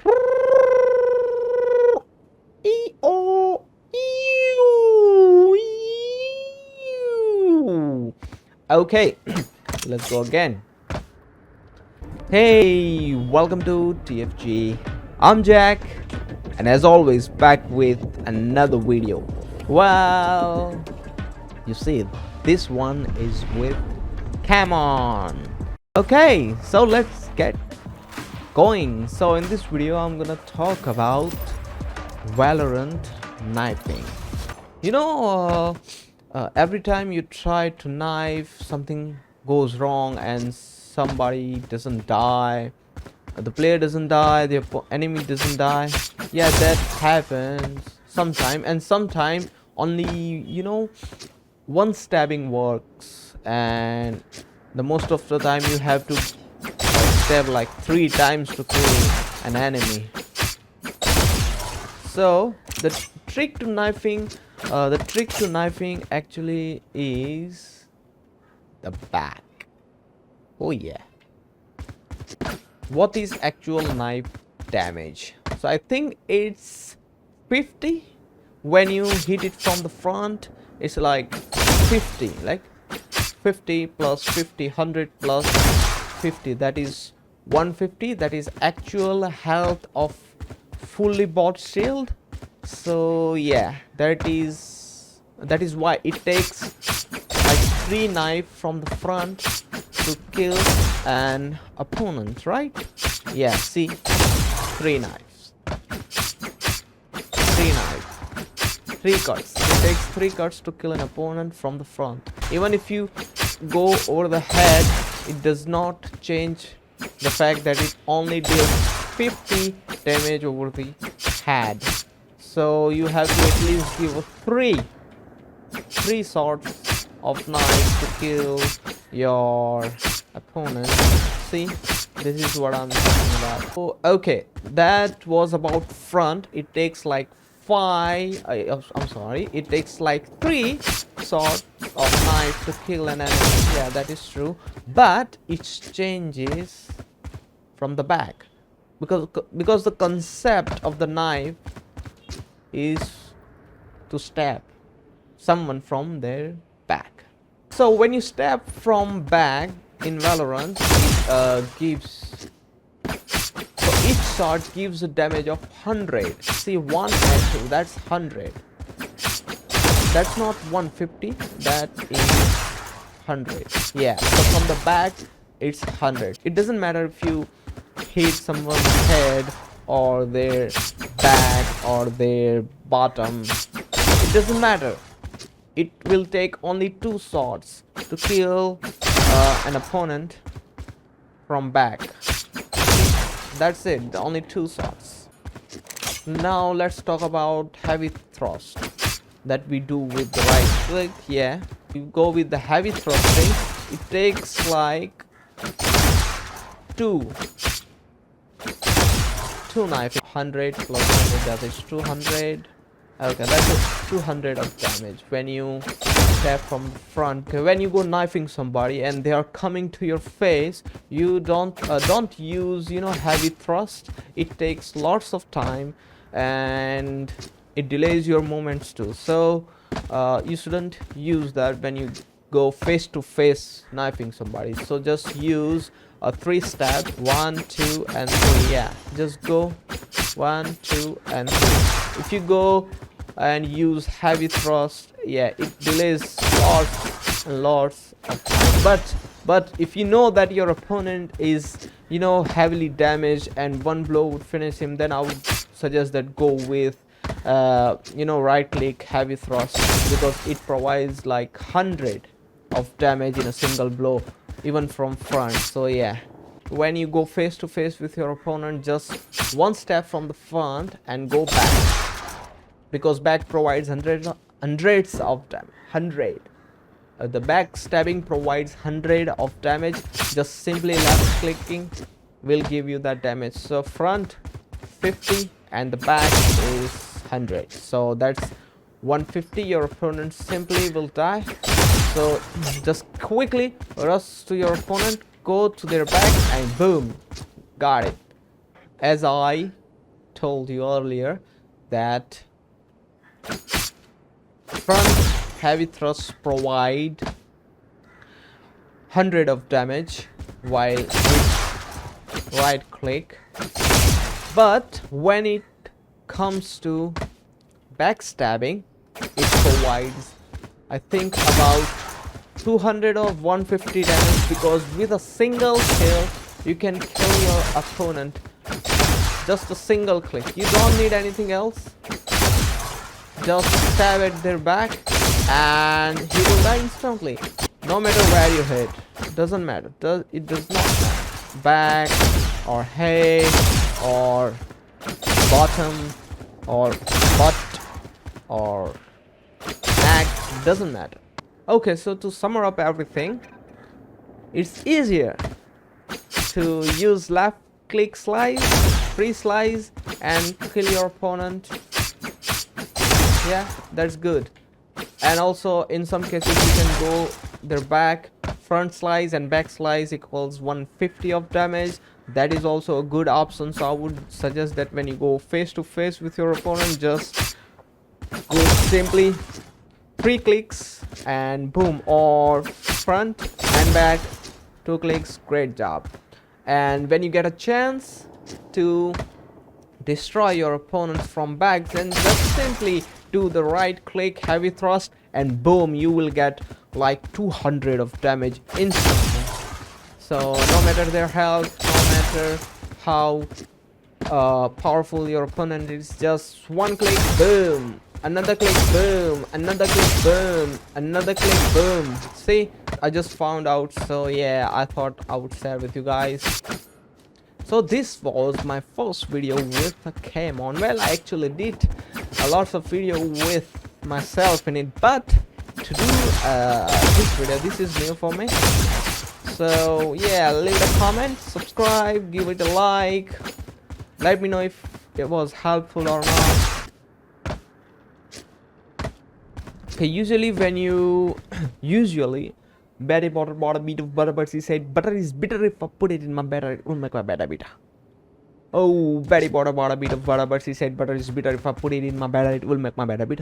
E-O, Okay, let's go again. Hey, welcome to TFG. I'm Jack, and as always, back with another video. Well, you see, this one is with Camon. Okay, so let's get going. So in this video, I'm gonna talk about Valorant knifing. Every time you try to knife, something goes wrong and somebody doesn't die. The player doesn't die, the enemy doesn't die. Yeah, that happens sometime, and sometime only, one stabbing works, and the most of the time you have to stab like 3 times to kill an enemy. So the trick to knifing actually is the back. Oh yeah. What is actual knife damage? So I think it's 50. When you hit it from the front, it's like 50, like 50 plus 50, 100 plus 50, that is 150. That is actual health of fully bought shield. So yeah, that is why it takes like 3 knife from the front to kill an opponent, right? Yeah, see, 3 knives, 3 cuts. It takes 3 cuts to kill an opponent from the front. Even if you go over the head, it does not change the fact that it only deals 50 damage over the head. So you have to at least give 3 sorts of knives to kill your opponent. See, this is what I'm talking about. Oh, okay, that was about front. It takes like 5. I'm sorry. It takes like 3 sorts of knife to kill an enemy. Yeah, that is true. But it changes from the back, because the concept of the knife is to stab someone from their back. So when you stab from back in Valorant, it gives, so each shot gives a damage of 100. See, 1 and 2, that's 100. That's not 150, that is 100. Yeah, so from the back it's 100. It doesn't matter if you hit someone's head or their back or their bottom, it doesn't matter. It will take only 2 shots to kill an opponent from back. That's it, only 2 shots. Now let's talk about heavy thrust that we do with the right click. Yeah, you go with the heavy thrusting. It takes like 2 knife. 100 plus 100, that is 200. Okay, that's 200 of damage when you stab from the front. Okay, when you go knifing somebody and they are coming to your face, you don't use heavy thrust. It takes lots of time and it delays your movements too. So you shouldn't use that when you go face to face knifing somebody. So just use a 3 stab, 1, 2 and 3. Yeah, just go 1, 2 and 3. If you go and use heavy thrust, yeah, it delays lots and lots of time. But if you know that your opponent is heavily damaged and 1 blow would finish him, then I would suggest that go with right click heavy thrust, because it provides like 100 of damage in a single blow, even from front. So yeah, when you go face to face with your opponent, just 1 step from the front and go back, because back provides hundreds of damage. 100. The back stabbing provides 100 of damage. Just simply left clicking will give you that damage. So front 50 and the back is 100. So that's 150. Your opponent simply will die. So just quickly rush to your opponent, go to their back and boom, got it. As I told you earlier that front heavy thrusts provide 100 of damage while with right click, but when it comes to backstabbing, it provides, I think, about 200 or 150 damage, because with a single kill you can kill your opponent, just a single click. You don't need anything else, just stab at their back and he will die instantly, no matter where you hit. Doesn't matter, it does not matter, back or head or bottom or butt or neck, doesn't matter. Okay, so to sum up everything, it's easier to use left click slice, free slice, and kill your opponent. Yeah, that's good. And also in some cases you can go their back, front slice and back slice equals 150 of damage. That is also a good option, so I would suggest that when you go face to face with your opponent, just go simply 3 clicks and boom, or front and back 2 clicks, great job. And when you get a chance to destroy your opponent from back, then just simply do the right click heavy thrust and boom, you will get like 200 of damage instantly. So no matter their health, no matter how powerful your opponent is, just one click, boom, another click, boom, another click, boom, another click, boom. See, I just found out, so yeah, I thought I would share with you guys. So this was my first video with a cam on. Well, I actually did a lot of video with myself in it, but to do this video, this is new for me. So yeah, leave a comment, subscribe, give it a like, let me know if it was helpful or not. Okay, usually when you Betty Potter bought a bit of butter, but she said butter is bitter. If I put it in my batter, it will make my batter bitter. Oh, Betty Potter bought a bit of butter, but she said butter is bitter. If I put it in my batter, it will make my batter bitter.